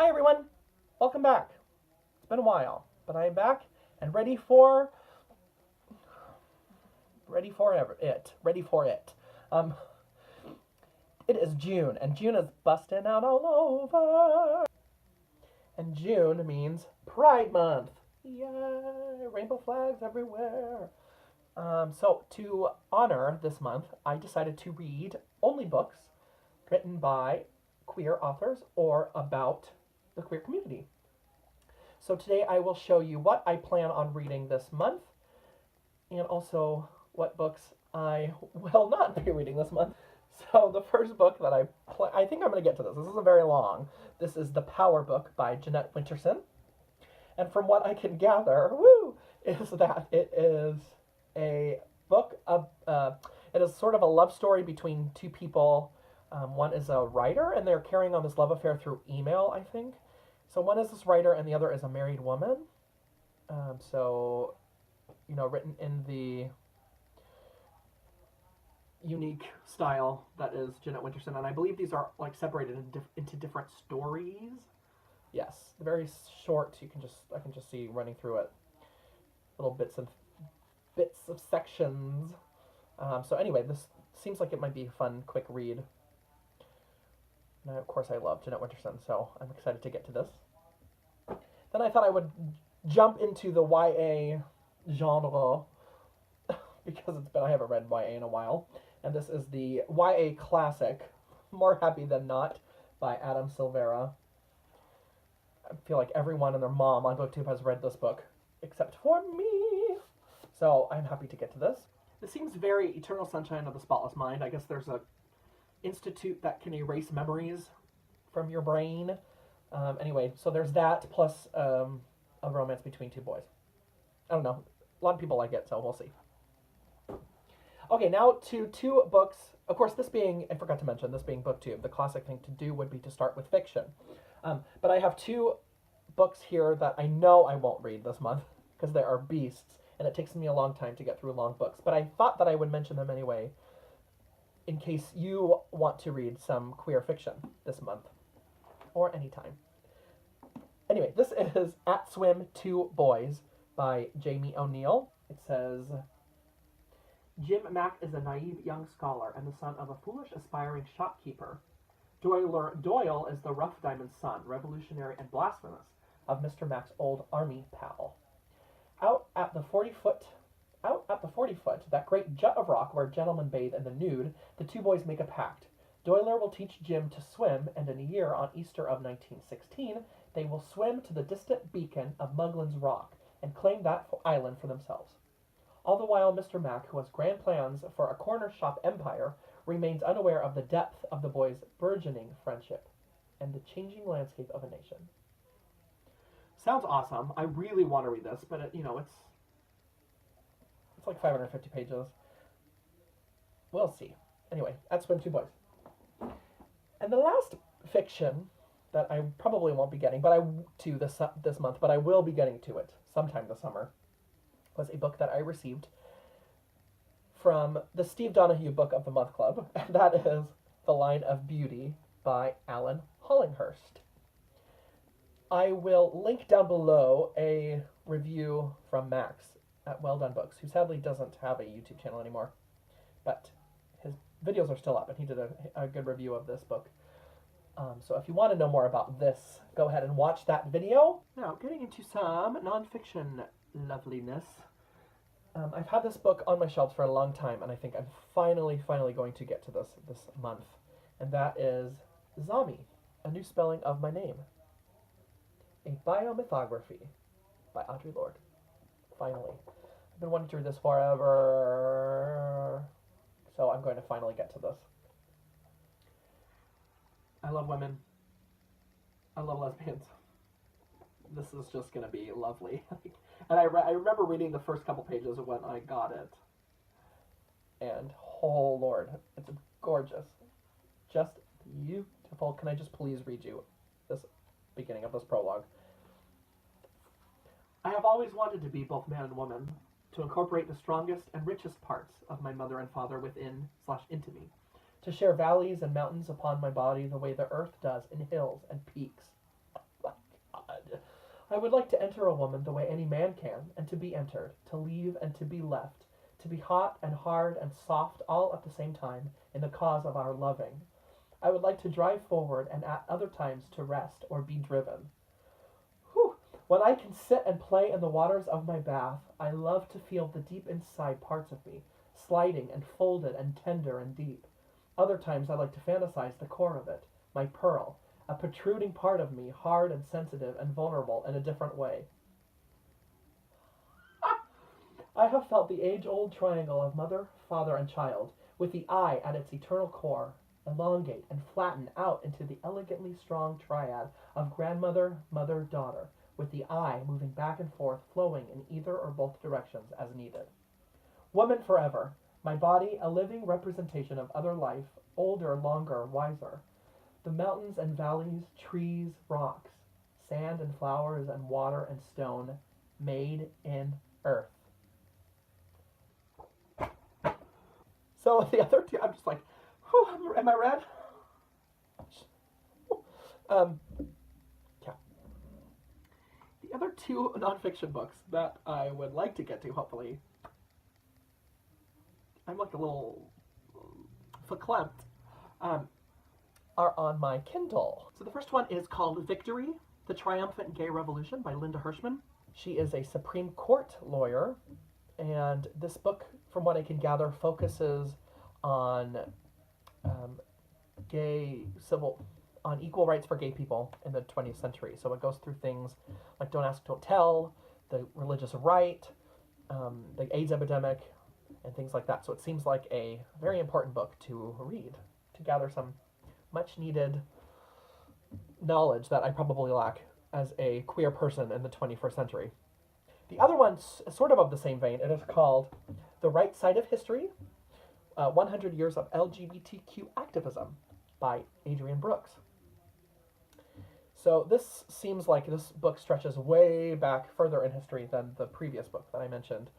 Hi everyone, welcome back. It's been a while, but I am back and ready for it. Um, it is June, and June is busting out all over. And June means Pride Month. Yay! Rainbow flags everywhere. So to honor this month, I decided to read only books written by queer authors or about the queer community. So today I will show you what I plan on reading this month and also what books I will not be reading this month. So the first book that I think I'm going to get to this. This isn't very long. This is The Power Book by Jeanette Winterson. And from what I can gather, is that it is a book of, it is sort of a love story between two people. One is a writer, and they're carrying on this love affair through email, I think. So one is this writer, and the other is a married woman. Written in the unique style that is Jeanette Winterson, and I believe these are like separated into different stories. Yes, very short. I can just see running through it, little bits of sections. So anyway, this seems like it might be a fun, quick read. And of course, I love Jeanette Winterson, so I'm excited to get to this. Then I thought I would jump into the YA genre because I haven't read YA in a while. And this is the YA classic, More Happy Than Not, by Adam Silvera. I feel like everyone and their mom on BookTube has read this book, except for me. So I'm happy to get to this. This seems very Eternal Sunshine of the Spotless Mind. I guess there's a institute that can erase memories from your brain. Anyway, so there's that, plus a romance between two boys. I don't know. A lot of people like it, so we'll see. Okay, now to two books. Of course, I forgot to mention, this being BookTube, the classic thing to do would be to start with fiction. But I have two books here that I know I won't read this month, because they are beasts, and it takes me a long time to get through long books. But I thought that I would mention them anyway, in case you want to read some queer fiction this month, or anytime. Anyway, this is At Swim, Two Boys by Jamie O'Neill. It says, Jim Mack is a naive young scholar and the son of a foolish aspiring shopkeeper. Doyle is the rough diamond son, revolutionary and blasphemous, of Mr. Mack's old army pal. Out at the 40-foot, that great jut of rock where gentlemen bathe in the nude, the two boys make a pact. Doyle will teach Jim to swim, and in a year, on Easter of 1916, they will swim to the distant beacon of Muglin's Rock and claim that island for themselves. All the while, Mr. Mack, who has grand plans for a corner shop empire, remains unaware of the depth of the boys' burgeoning friendship and the changing landscape of a nation. Sounds awesome. I really want to read this, but it's like 550 pages. We'll see. Anyway, At Swim, Two Boys. And the last fiction that I probably won't be getting this month, but I will be getting to it sometime this summer, was a book that I received from the Steve Donahue Book of the Month Club, and that is The Line of Beauty by Alan Hollinghurst. I will link down below a review from Max at Well Done Books, who sadly doesn't have a YouTube channel anymore, but his videos are still up, and he did a good review of this book. So if you want to know more about this, go ahead and watch that video. Now, getting into some nonfiction loveliness. I've had this book on my shelves for a long time, and I think I'm finally going to get to this month. And that is Zombie, A New Spelling of My Name. A biomythography by Audre Lorde. Finally. I've been wanting to read this forever, so I'm going to finally get to this. I love women. I love lesbians. This is just going to be lovely. And I remember reading the first couple pages when I got it. And, oh Lord, it's gorgeous. Just beautiful. Can I just please read you this beginning of this prologue? I have always wanted to be both man and woman, to incorporate the strongest and richest parts of my mother and father within/into me, to share valleys and mountains upon my body the way the earth does in hills and peaks. I would like to enter a woman the way any man can, and to be entered, to leave and to be left, to be hot and hard and soft all at the same time, in the cause of our loving. I would like to drive forward and at other times to rest or be driven. Whew. When I can sit and play in the waters of my bath, I love to feel the deep inside parts of me, sliding and folded and tender and deep. Other times I like to fantasize the core of it, my pearl, a protruding part of me, hard and sensitive and vulnerable in a different way. I have felt the age-old triangle of mother, father, and child, with the I at its eternal core, elongate and flatten out into the elegantly strong triad of grandmother, mother, daughter, with the I moving back and forth, flowing in either or both directions as needed. Woman forever, my body a living representation of other life, older, longer, wiser. The mountains and valleys, trees, rocks, sand and flowers and water and stone, made in earth. So the other two, I'm just like, whew, am I read? Yeah. The other two nonfiction books that I would like to get to, hopefully, I'm like a little verklempt, are on my Kindle. So the first one is called Victory, The Triumphant Gay Revolution by Linda Hirschman. She is a Supreme Court lawyer, and this book, from what I can gather, focuses on on equal rights for gay people in the 20th century. So it goes through things like Don't Ask, Don't Tell, the religious right, the AIDS epidemic, and things like that. So it seems like a very important book to read, to gather some much needed knowledge that I probably lack as a queer person in the 21st century. The other one's sort of the same vein. It is called The Right Side of History, 100 Years of LGBTQ Activism by Adrienne Brooks. So this seems like this book stretches way back further in history than the previous book that I mentioned.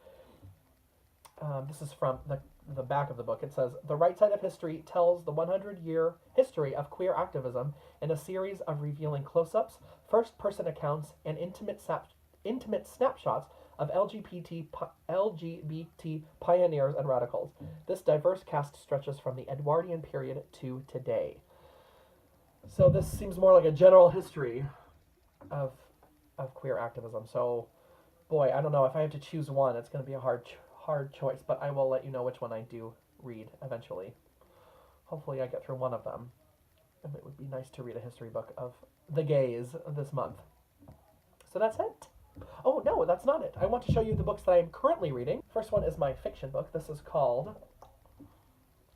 This is from the back of the book. It says, The Right Side of History tells the 100-year history of queer activism in a series of revealing close-ups, first-person accounts, and intimate snapshots of LGBT pioneers and radicals. This diverse cast stretches from the Edwardian period to today. So this seems more like a general history of queer activism. So, boy, I don't know. If I have to choose one, it's going to be a hard choice, but I will let you know which one I do read eventually. Hopefully I get through one of them. And it would be nice to read a history book of the gays this month. So that's it. Oh, no, that's not it. I want to show you the books that I am currently reading. First one is my fiction book. This is called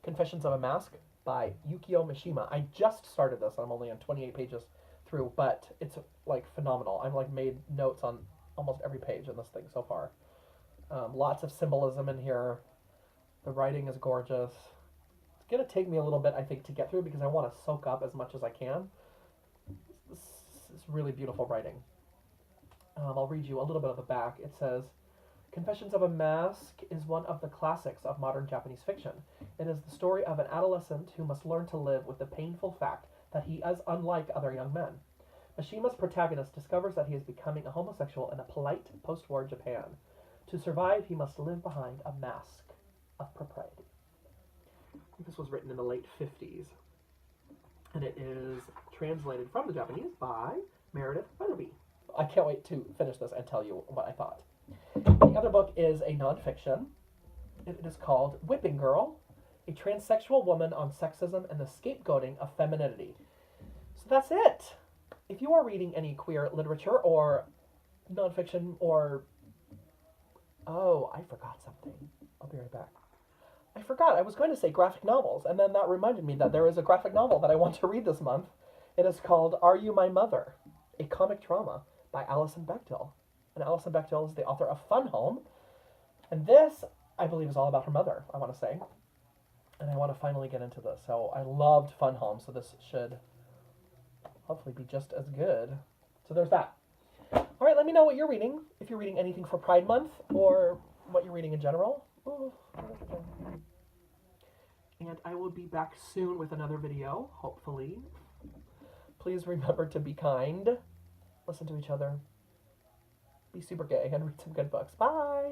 Confessions of a Mask by Yukio Mishima. I just started this. I'm only on 28 pages through, but it's like phenomenal. I've like made notes on almost every page in this thing so far. Lots of symbolism in here. The writing is gorgeous. It's going to take me a little bit, I think, to get through because I want to soak up as much as I can. It's really beautiful writing. I'll read you a little bit of the back. It says, Confessions of a Mask is one of the classics of modern Japanese fiction. It is the story of an adolescent who must learn to live with the painful fact that he is unlike other young men. Mishima's protagonist discovers that he is becoming a homosexual in a polite post-war Japan. To survive, he must live behind a mask of propriety. This was written in the late 50s. And it is translated from the Japanese by Meredith Weatherby. I can't wait to finish this and tell you what I thought. The other book is a nonfiction. It is called Whipping Girl, a transsexual woman on sexism and the scapegoating of femininity. So that's it. If you are reading any queer literature or nonfiction or... Oh, I forgot something. I'll be right back. I forgot. I was going to say graphic novels, and then that reminded me that there is a graphic novel that I want to read this month. It is called Are You My Mother? A Comic Drama by Alison Bechdel. And Alison Bechdel is the author of Fun Home. And this, I believe, is all about her mother, I want to say. And I want to finally get into this. So I loved Fun Home, so this should hopefully be just as good. So there's that. All right, let me know what you're reading. If you're reading anything for Pride Month or what you're reading in general. Ooh. And I will be back soon with another video, hopefully. Please remember to be kind, listen to each other, be super gay and read some good books. Bye!